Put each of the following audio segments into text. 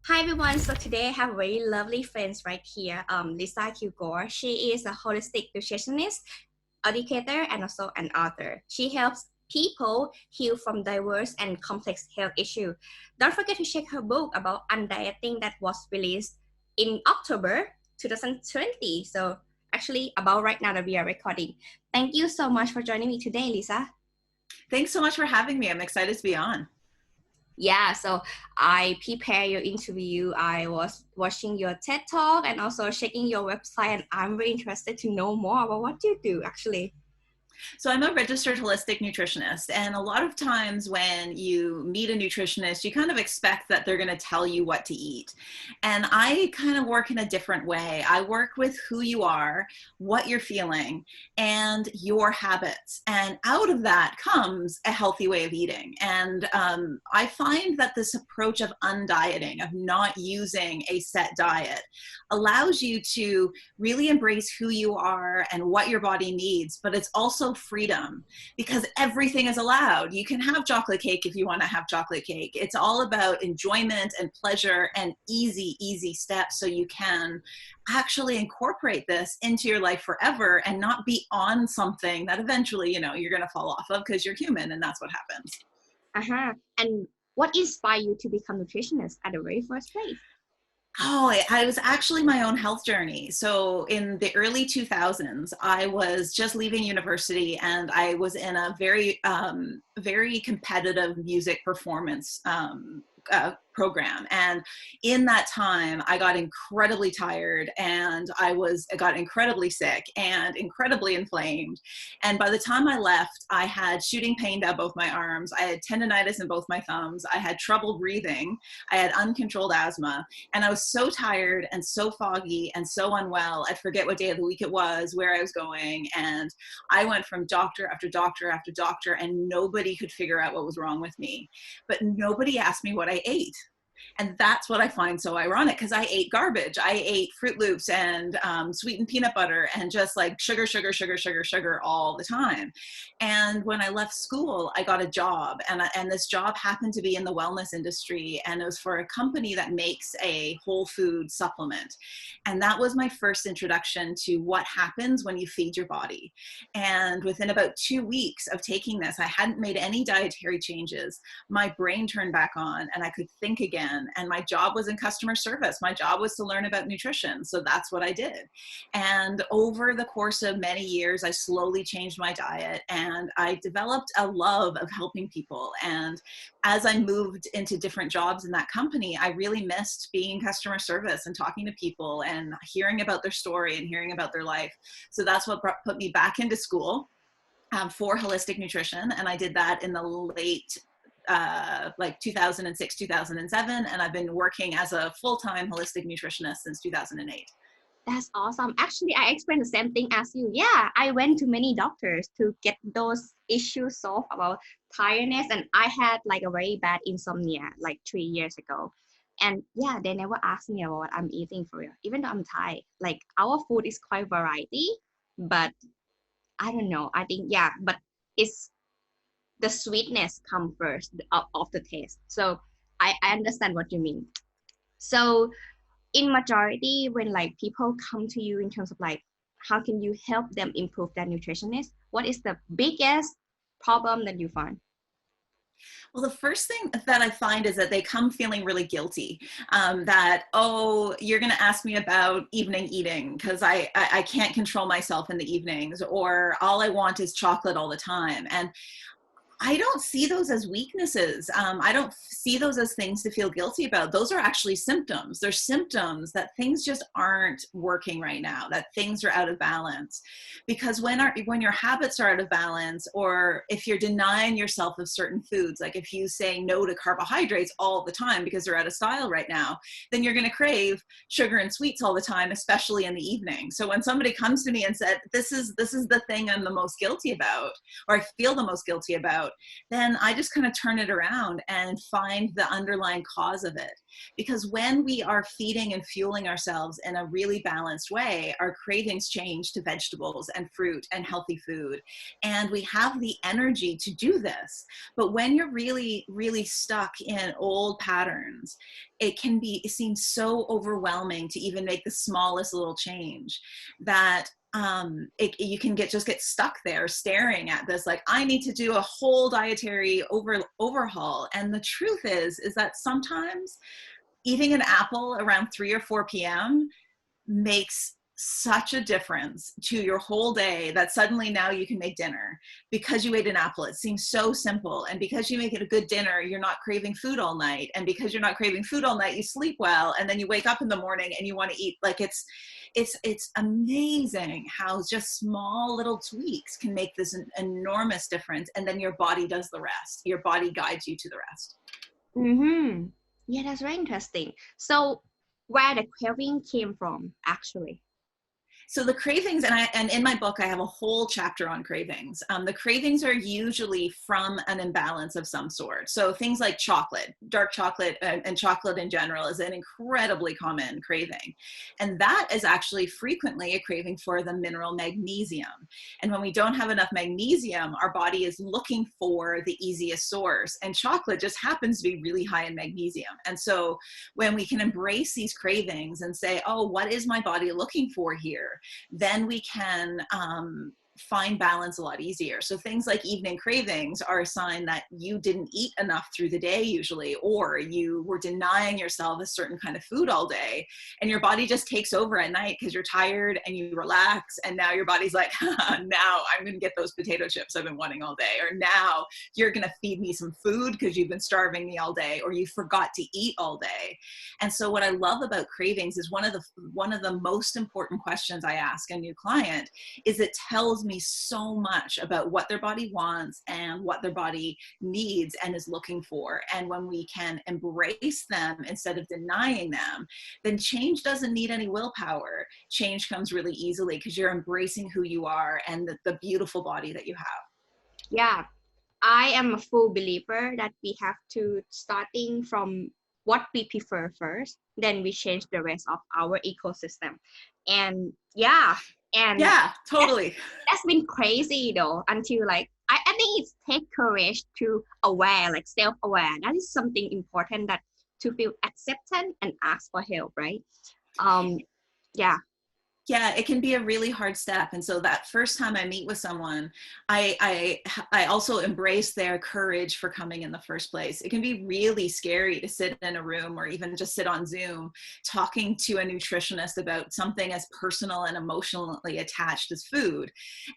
Hi everyone, so today I have very lovely friends right here, Lisa Kilgour. She is a holistic nutritionist, educator, and also an author. She helps people heal from diverse and complex health issues. Don't forget to check her book about undieting that was released in October 2020. So actually about right now that we are recording. Thank you so much for joining me today, Lisa. Thanks so much for having me. I'm excited to be on. Yeah, so I prepare your interview. I was watching your TED Talk and also checking your website, and I'm very interested to know more about what you do actually. So I'm a registered holistic nutritionist, and a lot of times when you meet a nutritionist, you kind of expect that they're going to tell you what to eat. And I kind of work in a different way. I work with who you are, what you're feeling, and your habits. And out of that comes a healthy way of eating. And I find that this approach of undieting, of not using a set diet, allows you to really embrace who you are and what your body needs, but it's also freedom because everything is allowed. You can have chocolate cake if you want to have chocolate cake. It's all about enjoyment and pleasure and easy steps so you can actually incorporate this into your life forever and not be on something that eventually, you're going to fall off of because you're human and that's what happens. And what inspired you to become nutritionist at the very first place? Oh, I was actually my own health journey. So in the early 2000s, I was just leaving university and I was in a very competitive music performance program. And in that time, I got incredibly tired and I got incredibly sick and incredibly inflamed. And by the time I left, I had shooting pain down both my arms. I had tendonitis in both my thumbs. I had trouble breathing. I had uncontrolled asthma. And I was so tired and so foggy and so unwell. I'd forget what day of the week it was, where I was going. And I went from doctor after doctor after doctor, and nobody could figure out what was wrong with me. But nobody asked me what I ate. And that's what I find so ironic because I ate garbage. I ate Fruit Loops and sweetened peanut butter and just like sugar all the time. And when I left school, I got a job and this job happened to be in the wellness industry. And it was for a company that makes a whole food supplement. And that was my first introduction to what happens when you feed your body. And within about 2 weeks of taking this, I hadn't made any dietary changes. My brain turned back on and I could think again. And my job was in customer service. My job was to learn about nutrition. So that's what I did. And over the course of many years, I slowly changed my diet and I developed a love of helping people. And as I moved into different jobs in that company, I really missed being customer service and talking to people and hearing about their story and hearing about their life. So that's what put me back into school for holistic nutrition. And I did that in the late 2006, 2007. And I've been working as a full-time holistic nutritionist since 2008. That's awesome. Actually, I experienced the same thing as you. Yeah, I went to many doctors to get those issues solved about tiredness. And I had like a very bad insomnia like 3 years ago. And yeah, they never asked me about what I'm eating for real, even though I'm Thai. Like our food is quite variety, but I don't know. I think, yeah, but it's the sweetness come first of the taste. So I understand what you mean. So in majority, when like people come to you in terms of like, how can you help them improve their nutritionist? What is the biggest problem that you find? Well, the first thing that I find is that they come feeling really guilty that, oh, you're going to ask me about evening eating because I can't control myself in the evenings, or all I want is chocolate all the time. And I don't see those as weaknesses. I don't see those as things to feel guilty about. Those are actually symptoms. They're symptoms that things just aren't working right now, that things are out of balance. Because when your habits are out of balance, or if you're denying yourself of certain foods, like if you say no to carbohydrates all the time because they're out of style right now, then you're going to crave sugar and sweets all the time, especially in the evening. So when somebody comes to me and said, this is the thing I'm the most guilty about, or I feel the most guilty about, about, then I just kind of turn it around and find the underlying cause of it. Because when we are feeding and fueling ourselves in a really balanced way, our cravings change to vegetables and fruit and healthy food. And we have the energy to do this. But when you're really, really stuck in old patterns, it seems so overwhelming to even make the smallest little change that you can just get stuck there staring at this, like, I need to do a whole dietary overhaul. And the truth is that sometimes eating an apple around 3 or 4 p.m. makes such a difference to your whole day that suddenly now you can make dinner because you ate an apple. It seems so simple. And because you make it a good dinner, you're not craving food all night. And because you're not craving food all night, you sleep well. And then you wake up in the morning and you want to eat. Like, it's amazing how just small little tweaks can make this an enormous difference. And then your body does the rest. Your body guides you to the rest. Mm-hmm. Yeah, that's very interesting. So where the craving came from, actually? So the cravings, and in my book, I have a whole chapter on cravings. The cravings are usually from an imbalance of some sort. So things like chocolate, dark chocolate, and chocolate in general is an incredibly common craving. And that is actually frequently a craving for the mineral magnesium. And when we don't have enough magnesium, our body is looking for the easiest source. And chocolate just happens to be really high in magnesium. And so when we can embrace these cravings and say, oh, what is my body looking for here? Then we can find balance a lot easier. So things like evening cravings are a sign that you didn't eat enough through the day usually, or you were denying yourself a certain kind of food all day, and your body just takes over at night because you're tired and you relax, and now your body's like, now I'm going to get those potato chips I've been wanting all day, or now you're going to feed me some food because you've been starving me all day, or you forgot to eat all day. And so what I love about cravings is one of the most important questions I ask a new client is it tells me so much about what their body wants and what their body needs and is looking for. And when we can embrace them instead of denying them, then change doesn't need any willpower. Change comes really easily because you're embracing who you are and the beautiful body that you have. Yeah, I am a full believer that we have to starting from what we prefer first, then we change the rest of our ecosystem. And yeah, totally. that's been crazy though, until like I think it's take courage to aware, like self-aware. That is something important, that to feel acceptance and ask for help, right? Um, yeah. Yeah, it can be a really hard step. And so that first time I meet with someone, I also embrace their courage for coming in the first place. It can be really scary to sit in a room or even just sit on Zoom talking to a nutritionist about something as personal and emotionally attached as food.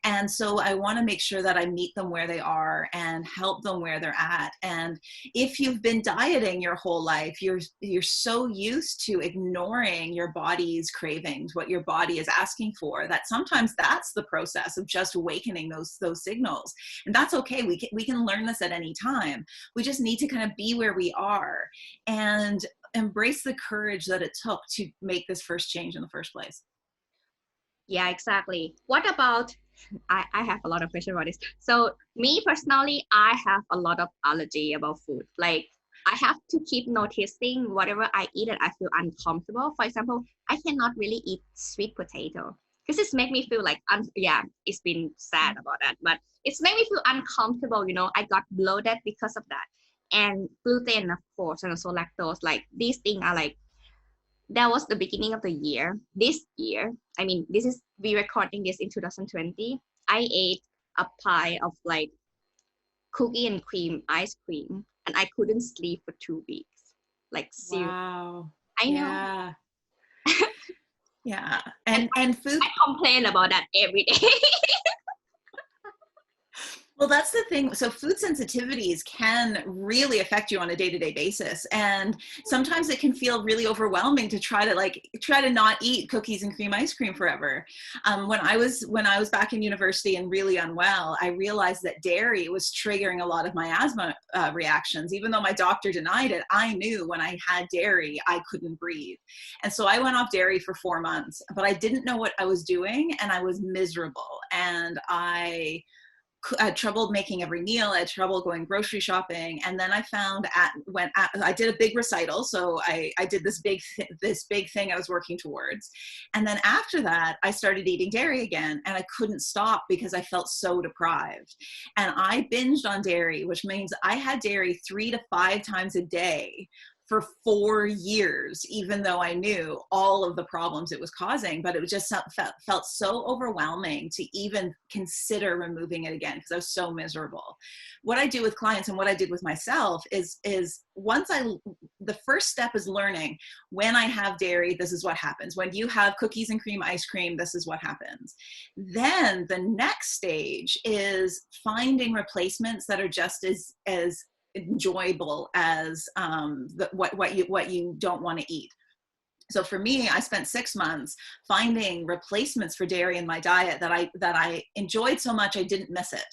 And so I want to make sure that I meet them where they are and help them where they're at. And if you've been dieting your whole life, you're so used to ignoring your body's cravings, what your body is asking for, that sometimes that's the process of just awakening those signals. And that's okay. We can learn this at any time. We just need to kind of be where we are and embrace the courage that it took to make this first change in the first place. Yeah, exactly. What about, I have a lot of questions about this. So me personally, I have a lot of allergy about food. Like I have to keep noticing whatever I eat and I feel uncomfortable. For example, I cannot really eat sweet potato because it's made me feel like, yeah, it's been sad about that, but it's made me feel uncomfortable. You know, I got bloated because of that. And gluten, of course, and also lactose. Like these things are like, that was the beginning of the year. This year, I mean, we recording this in 2020. I ate a pie of like cookie and cream ice cream, and I couldn't sleep for 2 weeks. Like, seriously. Wow. I know. Yeah. Yeah. And And food. I complain about that every day. Well, that's the thing. So food sensitivities can really affect you on a day-to-day basis. And sometimes it can feel really overwhelming to try to not eat cookies and cream ice cream forever. When I was back in university and really unwell, I realized that dairy was triggering a lot of my asthma reactions. Even though my doctor denied it, I knew when I had dairy, I couldn't breathe. And so I went off dairy for 4 months, but I didn't know what I was doing and I was miserable. And I I had trouble making every meal. I had trouble going grocery shopping. And then I found I did a big recital. So I did this big thing I was working towards. And then after that, I started eating dairy again, and I couldn't stop because I felt so deprived. And I binged on dairy, which means I had dairy 3 to 5 times a day for 4 years, even though I knew all of the problems it was causing. But it was just felt so overwhelming to even consider removing it again because I was so miserable. What I do with clients and what I did with myself is the first step is learning, when I have dairy, this is what happens. When you have cookies and cream ice cream, this is what happens. Then the next stage is finding replacements that are just as enjoyable as what you don't want to eat. So for me, I spent 6 months finding replacements for dairy in my diet that I enjoyed so much I didn't miss it.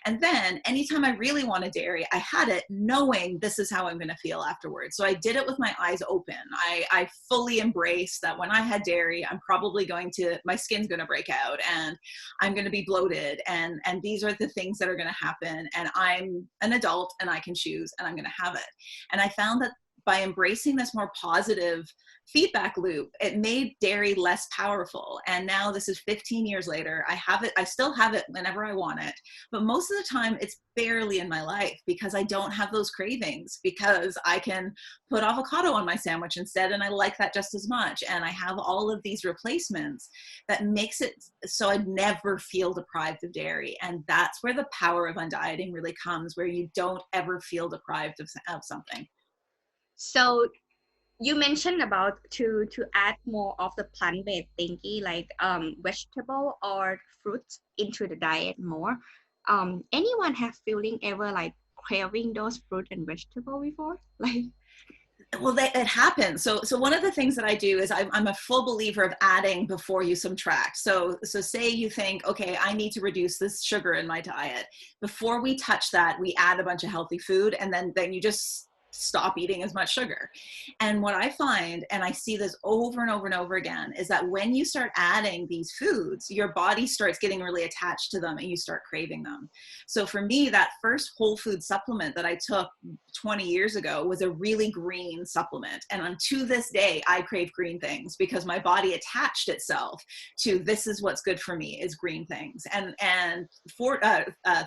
And then anytime I really wanted dairy, I had it knowing this is how I'm going to feel afterwards. So I did it with my eyes open. I fully embraced that when I had dairy, I'm probably my skin's going to break out and I'm going to be bloated. And these are the things that are going to happen. And I'm an adult and I can choose and I'm going to have it. And I found that by embracing this more positive feedback loop, it made dairy less powerful. And now this is 15 years later. I still have it whenever I want it, but most of the time it's barely in my life because I don't have those cravings, because I can put avocado on my sandwich instead. And I like that just as much. And I have all of these replacements that makes it so I never feel deprived of dairy. And that's where the power of undieting really comes, where you don't ever feel deprived of something. So you mentioned about to add more of the plant-based thingy, like vegetable or fruits into the diet more. Anyone have feeling ever like craving those fruit and vegetable before? Like, well, it happens. So one of the things that I do is I'm a full believer of adding before you subtract. So say you think, okay, I need to reduce this sugar in my diet. Before we touch that, we add a bunch of healthy food, and then you just stop eating as much sugar. And what I find, and I see this over and over and over again, is that when you start adding these foods, your body starts getting really attached to them and you start craving them. So for me, that first whole food supplement that I took 20 years ago was a really green supplement. And to this day, I crave green things because my body attached itself to this is what's good for me, is green things. And for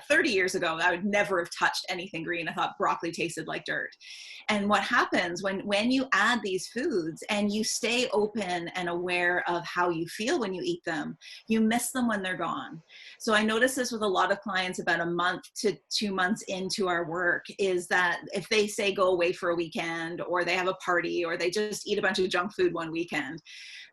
30 years ago, I would never have touched anything green. I thought broccoli tasted like dirt. And what happens when you add these foods and you stay open and aware of how you feel when you eat them, you miss them when they're gone. So I notice this with a lot of clients about a month to 2 months into our work, is that if they say go away for a weekend, or they have a party, or they just eat a bunch of junk food one weekend,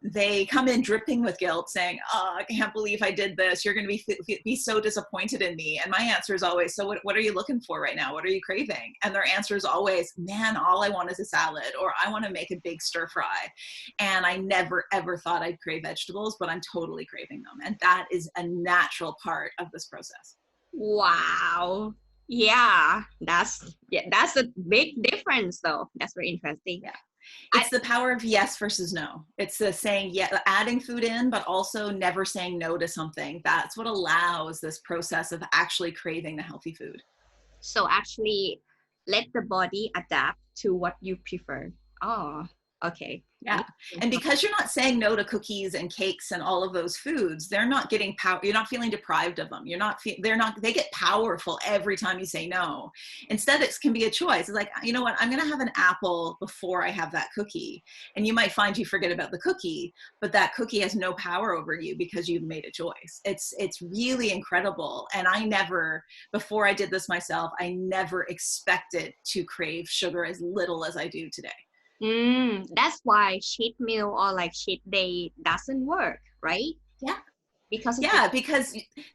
they come in dripping with guilt saying, oh, I can't believe I did this. You're going to be so disappointed in me. And my answer is always, so what are you looking for right now? What are you craving? And their answer is always, man, all I want is a salad, or I want to make a big stir fry. And I never, ever thought I'd crave vegetables, but I'm totally craving them. And that is a natural part of this process. wow. Yeah, that's a big difference though. That's very interesting. Yeah. It's the power of yes versus no. It's the saying, yeah, adding food in, but also never saying no to something. That's what allows this process of actually craving the healthy food. So actually let the body adapt to what you prefer. Oh, okay. Yeah. And because you're not saying no to cookies and cakes and all of those foods, they're not getting power. You're not feeling deprived of them. They get powerful every time you say no. Instead, it can be a choice. It's like, you know what, I'm going to have an apple before I have that cookie. And you might find you forget about the cookie, but that cookie has no power over you because you've made a choice. It's really incredible. And before I did this myself, I never expected to crave sugar as little as I do today. That's why cheat meal or like cheat day doesn't work, right? Yeah. Because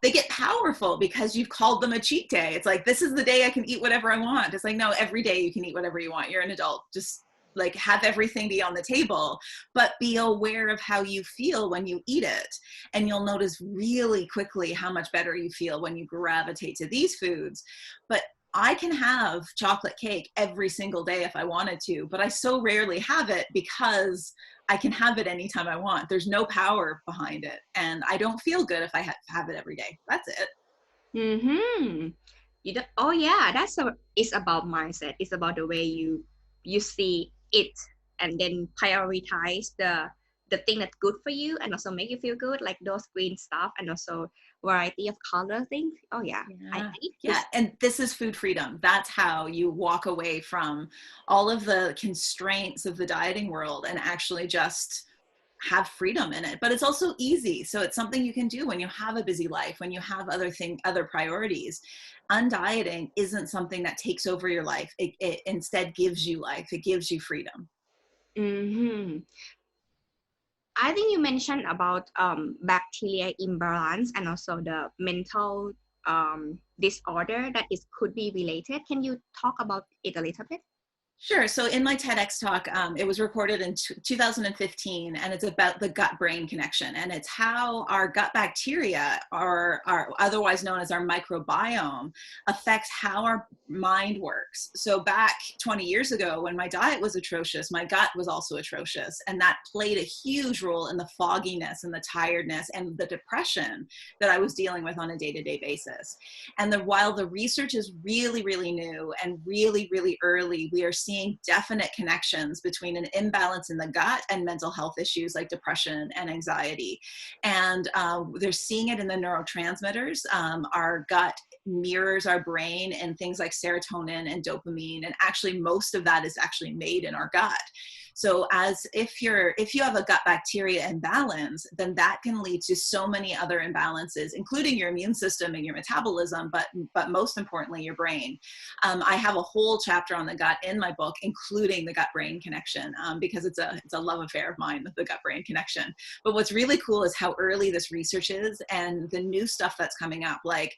they get powerful because you've called them a cheat day. It's like, this is the day I can eat whatever I want. It's like, no, every day you can eat whatever you want. You're an adult. Just like have everything be on the table, but be aware of how you feel when you eat it. And you'll notice really quickly how much better you feel when you gravitate to these foods. But I can have chocolate cake every single day if I wanted to, but I so rarely have it because I can have it anytime I want. There's no power behind it. And I don't feel good if I have it every day. That's it. Mm-hmm. Oh yeah, it's about mindset. It's about the way you see it, and then prioritize the thing that's good for you and also make you feel good, like those green stuff and also variety of color things. Oh yeah, I Yeah. think Yeah. And this is food freedom. That's how you walk away from all of the constraints of the dieting world and actually just have freedom in it. But it's also easy. So it's something you can do when you have a busy life, when you have other priorities. Undieting isn't something that takes over your life. It instead gives you life. It gives you freedom. Mm-hmm. I think you mentioned about bacteria imbalance and also the mental disorder that is could be related. Can you talk about it a little bit? Sure. So in my TEDx talk, it was recorded in 2015, and it's about the gut-brain connection, and it's how our gut bacteria, are otherwise known as our microbiome, affects how our mind works. So back 20 years ago, when my diet was atrocious, my gut was also atrocious, and that played a huge role in the fogginess and the tiredness and the depression that I was dealing with on a day-to-day basis. And while the research is really, really new and really, really early, we are seeing definite connections between an imbalance in the gut and mental health issues like depression and anxiety. And they're seeing it in the neurotransmitters. Our gut mirrors our brain and things like serotonin and dopamine. And actually, most of that is actually made in our gut. So as if you have a gut bacteria imbalance, then that can lead to so many other imbalances, including your immune system and your metabolism, but most importantly, your brain. I have a whole chapter on the gut in my book, including the gut-brain connection, because it's a love affair of mine, the gut-brain connection. But what's really cool is how early this research is and the new stuff that's coming up, like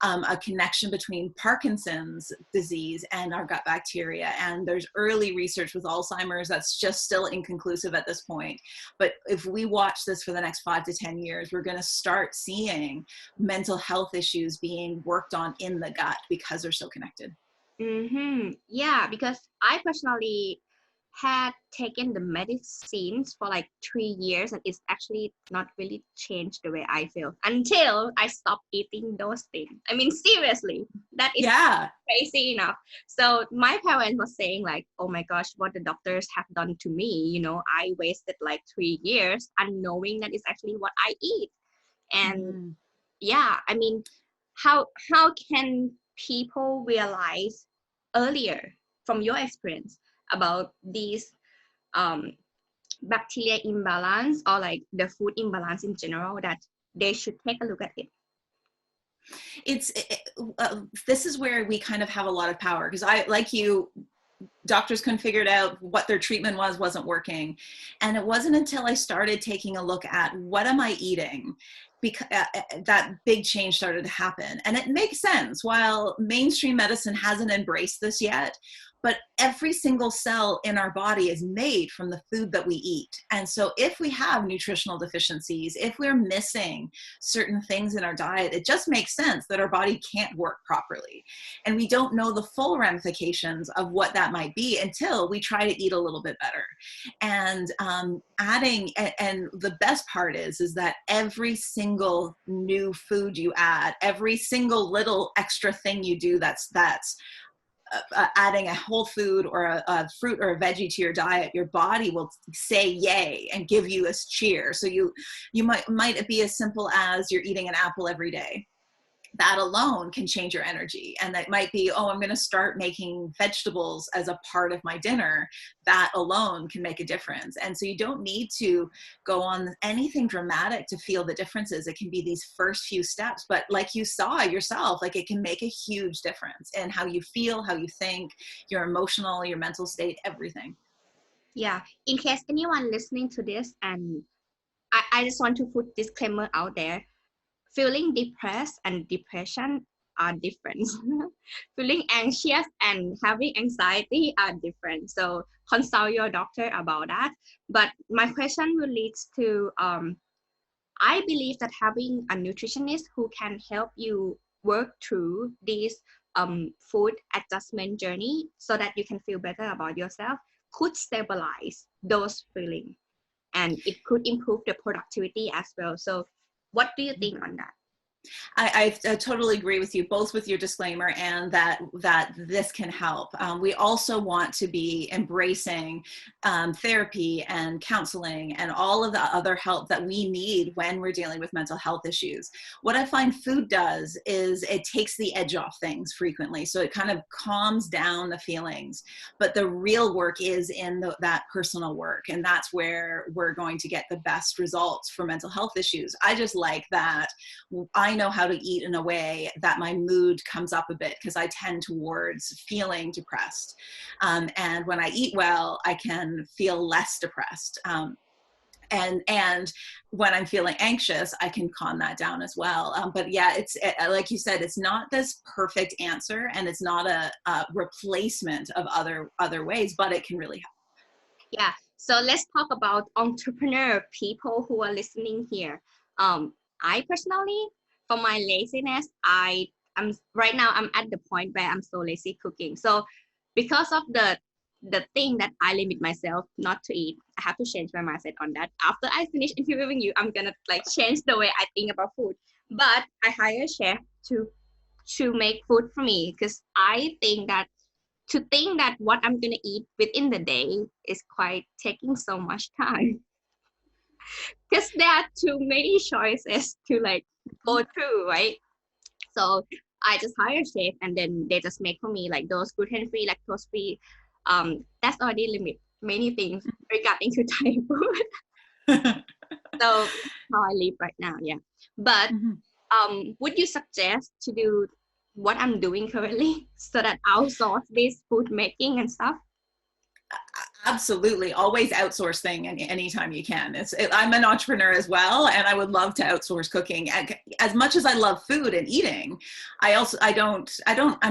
a connection between Parkinson's disease and our gut bacteria. And there's early research with Alzheimer's that's just still inconclusive at this point. But if we watch this for the next 5 to 10 years, we're going to start seeing mental health issues being worked on in the gut because they're so connected. Mm-hmm. Yeah, because I personally had taken the medicines for like 3 years, and it's actually not really changed the way I feel until I stopped eating those things. I mean, seriously, that is Yeah. crazy enough. So my parents were saying like, oh my gosh, what the doctors have done to me. I wasted like 3 years unknowing that it's actually what I eat. And Mm-hmm. yeah, I mean, how can people realize earlier from your experience about these um, bacteria imbalance or like the food imbalance in general, that they should take a look at it? This is where we kind of have a lot of power, because I, like you, doctors couldn't figure it out. What their treatment wasn't working. And it wasn't until I started taking a look at what am I eating, because that big change started to happen. And it makes sense. While mainstream medicine hasn't embraced this yet, but every single cell in our body is made from the food that we eat. And so if we have nutritional deficiencies, if we're missing certain things in our diet, it just makes sense that our body can't work properly. And we don't know the full ramifications of what that might be until we try to eat a little bit better. And and the best part is that every single new food you add, every single little extra thing you do that's adding a whole food or a fruit or a veggie to your diet, your body will say yay and give you a cheer. So you might be as simple as you're eating an apple every day. That alone can change your energy. And that might be, oh, I'm going to start making vegetables as a part of my dinner. That alone can make a difference. And so you don't need to go on anything dramatic to feel the differences. It can be these first few steps, but like you saw yourself, like it can make a huge difference in how you feel, how you think, your emotional, your mental state, everything. Yeah, in case anyone listening to this, and I just want to put disclaimer out there, feeling depressed and depression are different. Feeling anxious and having anxiety are different. So consult your doctor about that. But my question will lead to I believe that having a nutritionist who can help you work through this food adjustment journey so that you can feel better about yourself could stabilize those feelings, and it could improve the productivity as well. So what do you think on that? I totally agree with you, both with your disclaimer and that this can help. We also want to be embracing therapy and counseling and all of the other help that we need when we're dealing with mental health issues. What I find food does is it takes the edge off things frequently. So it kind of calms down the feelings. But the real work is in that personal work. And that's where we're going to get the best results for mental health issues. I just like that I know how to eat in a way that my mood comes up a bit, because I tend towards feeling depressed. And when I eat well, I can feel less depressed. And when I'm feeling anxious, I can calm that down as well. But yeah, like you said, it's not this perfect answer, and it's not a replacement of other ways, but it can really help. Yeah. So let's talk about entrepreneur people who are listening here. I personally, for my laziness, I'm right now I'm at the point where I'm so lazy cooking. So because of the thing that I limit myself not to eat, I have to change my mindset on that. After I finish interviewing you, I'm gonna like change the way I think about food. But I hire a chef to make food for me, because I think that what I'm gonna eat within the day is quite taking so much time, because there are too many choices to like go through, right? So I just hire a chef, and then they just make for me like those gluten-free, lactose-free. That's already limit many things regarding to Thai food. So how I live right now, yeah. But would you suggest to do what I'm doing currently, so that outsource this food making and stuff? Absolutely. Always outsource thing anytime you can. I'm an entrepreneur as well, and I would love to outsource cooking. As much as I love food and eating, I'm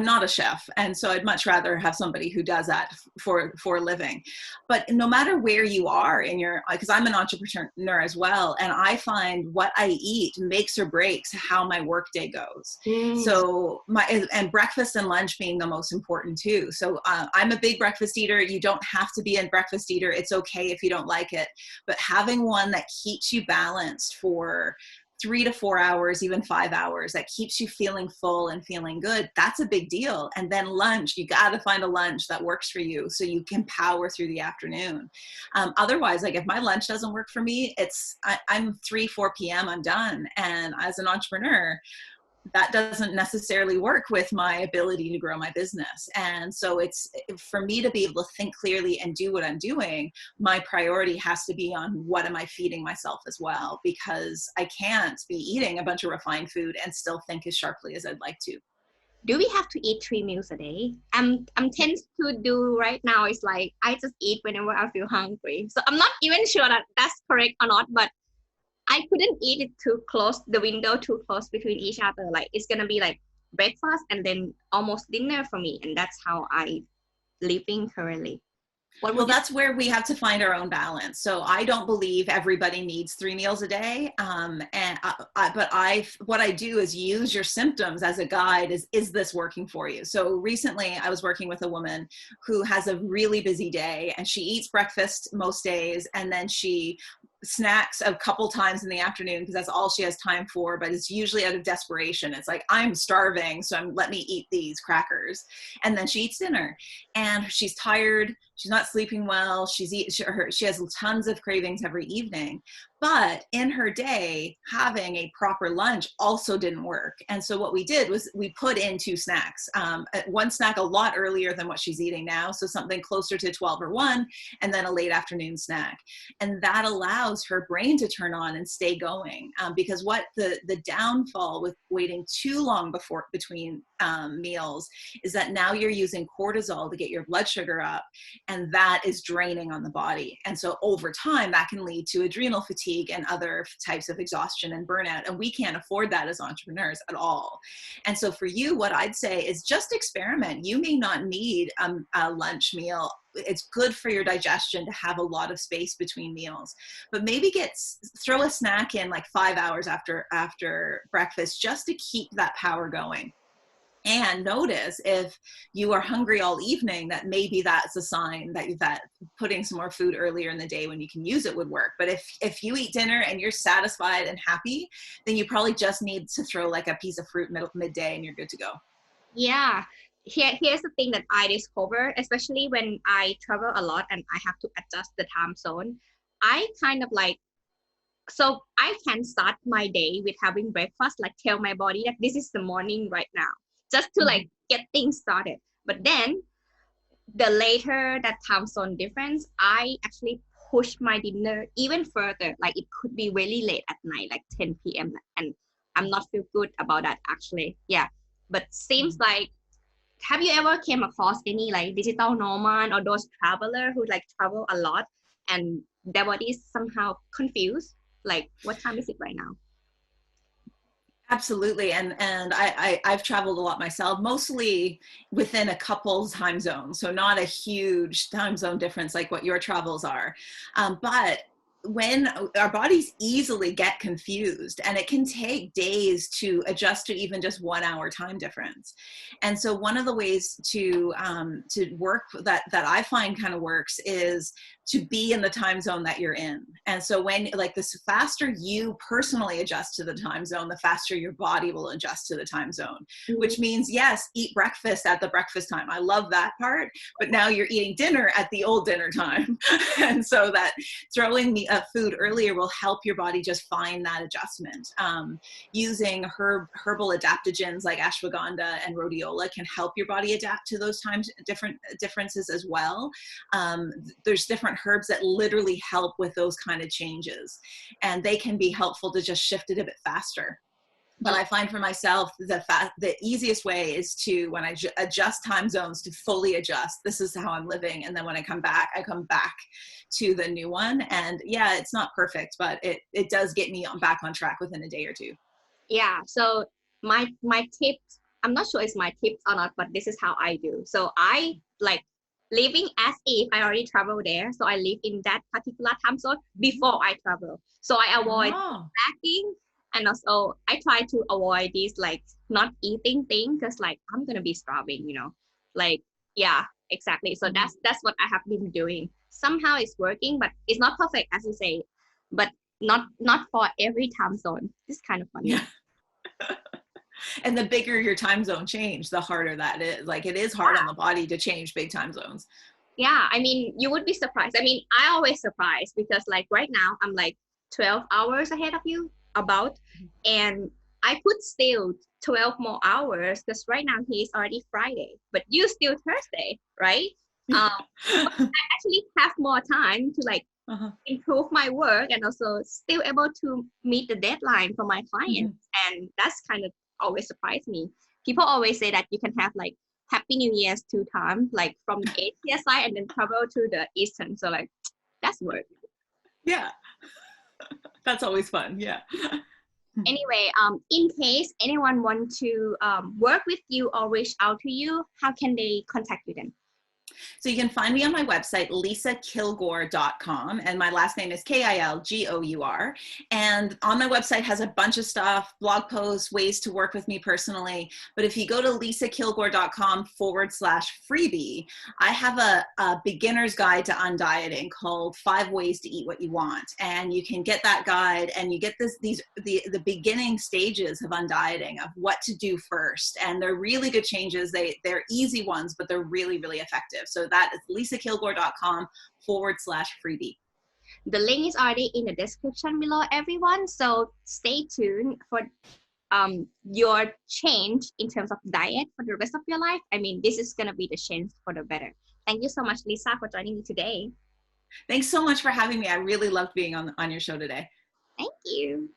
not a chef. And so I'd much rather have somebody who does that for a living. But no matter where you are because I'm an entrepreneur as well, and I find what I eat makes or breaks how my workday goes. So and breakfast and lunch being the most important too. So I'm a big breakfast eater. You don't have to be a breakfast eater. It's okay if you don't like it, but having one that keeps you balanced for 3 to 4 hours, even 5 hours, that keeps you feeling full and feeling good, that's a big deal. And then lunch, you got to find a lunch that works for you so you can power through the afternoon. Otherwise, like if my lunch doesn't work for me, I'm 3-4 p.m. I'm done. And as an entrepreneur, that doesn't necessarily work with my ability to grow my business. And so it's for me to be able to think clearly and do what I'm doing, my priority has to be on what am I feeding myself as well, because I can't be eating a bunch of refined food and still think as sharply as I'd like to. Do we have to eat 3 meals a day? I'm tend to do right now is like I just eat whenever I feel hungry. So I'm not even sure that that's correct or not, but I couldn't eat it too close, the window too close between each other. Like it's gonna be like breakfast and then almost dinner for me, and that's how I living currently. Well, that's where we have to find our own balance. So I don't believe everybody needs 3 meals a day. What I do is use your symptoms as a guide. Is this working for you? So recently I was working with a woman who has a really busy day, and she eats breakfast most days, and then she snacks a couple times in the afternoon because that's all she has time for, but it's usually out of desperation. It's like, I'm starving, so let me eat these crackers. And then she eats dinner, and she's tired, she's not sleeping well, she has tons of cravings every evening. But in her day, having a proper lunch also didn't work. And so what we did was we put in 2 snacks, one snack a lot earlier than what she's eating now, so something closer to 12 or 1, and then a late afternoon snack. And that allows her brain to turn on and stay going, because what the downfall with waiting too long between meals is that now you're using cortisol to get your blood sugar up, and that is draining on the body. And so over time, that can lead to adrenal fatigue and other types of exhaustion and burnout. And we can't afford that as entrepreneurs at all. And so for you, what I'd say is just experiment. You may not need a lunch meal. It's good for your digestion to have a lot of space between meals, but maybe throw a snack in like 5 hours after breakfast, just to keep that power going. And notice if you are hungry all evening, that maybe that's a sign that putting some more food earlier in the day when you can use it would work. But if you eat dinner and you're satisfied and happy, then you probably just need to throw like a piece of fruit midday and you're good to go. Yeah. Here's the thing that I discover, especially when I travel a lot and I have to adjust the time zone. I kind of like, so I can start my day with having breakfast, like tell my body that this is the morning right now, just to like get things started. But then the later that time zone difference, I actually push my dinner even further. Like it could be really late at night, like 10 p.m. And I'm not feel good about that actually. Yeah. But seems like, have you ever came across any like digital nomad or those traveler who like travel a lot and their body is somehow confused? Like, what time is it right now? Absolutely. And I've traveled a lot myself, mostly within a couple time zones. So not a huge time zone difference like what your travels are. But when our bodies easily get confused, and it can take days to adjust to even just 1 hour time difference. And so one of the ways to work that I find kind of works is to be in the time zone that you're in. And so when like this faster you personally adjust to the time zone, the faster your body will adjust to the time zone, which means, yes, eat breakfast at the breakfast time. I love that part, but now you're eating dinner at the old dinner time. And so that throwing food earlier will help your body just find that adjustment. Using herbal adaptogens like ashwagandha and rhodiola can help your body adapt to those differences as well. There's different herbs that literally help with those kind of changes, and they can be helpful to just shift it a bit faster. But I find for myself the easiest way is to, when I adjust time zones, to fully adjust. This is how I'm living. And then when I come back to the new one. And yeah, it's not perfect, but it does get me back on track within a day or two. Yeah. So my tips, I'm not sure it's my tips or not, but this is how I do. So I like living as if I already traveled there. So I live in that particular time zone before I travel. So I avoid packing, and also I try to avoid this like not eating thing, because like I'm gonna be starving, you know. Like, yeah, exactly. So that's what I have been doing. Somehow it's working, but it's not perfect, as you say. But not for every time zone. It's kind of funny. Yeah. And the bigger your time zone change, the harder that is. Like, it is hard on the body to change big time zones. Yeah, I mean, you would be surprised. I mean, I always surprised because like right now I'm like 12 hours ahead of you about, and I could still 12 more hours because right now he's already Friday, but you still Thursday, right? But I actually have more time to like improve my work and also still able to meet the deadline for my clients. And that's kind of always surprised me. People always say that you can have like Happy New Year's 2 times, like from the ATS side and then travel to the Eastern. So like that's work. Yeah. That's always fun. Yeah. Anyway, in case anyone want to work with you or reach out to you, how can they contact you then? So you can find me on my website, lisakilgour.com, and my last name is Kilgour. And on my website has a bunch of stuff, blog posts, ways to work with me personally. But if you go to lisakilgour.com/freebie, I have a beginner's guide to undieting called 5 Ways to Eat What You Want. And you can get that guide and you get the beginning stages of undieting, of what to do first. And they're really good changes. They're easy ones, but they're really, really effective. So that is lisakilgour.com/freebie. The link is already in the description below, everyone. So stay tuned for your change in terms of diet for the rest of your life. I mean, this is going to be the change for the better. Thank you so much, Lisa, for joining me today. Thanks so much for having me. I really loved being on your show today. Thank you.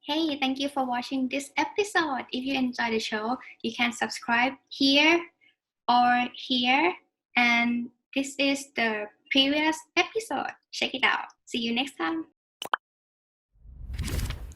Hey, thank you for watching this episode. If you enjoyed the show, you can subscribe here or here. And this is the previous episode. Check it out. See you next time.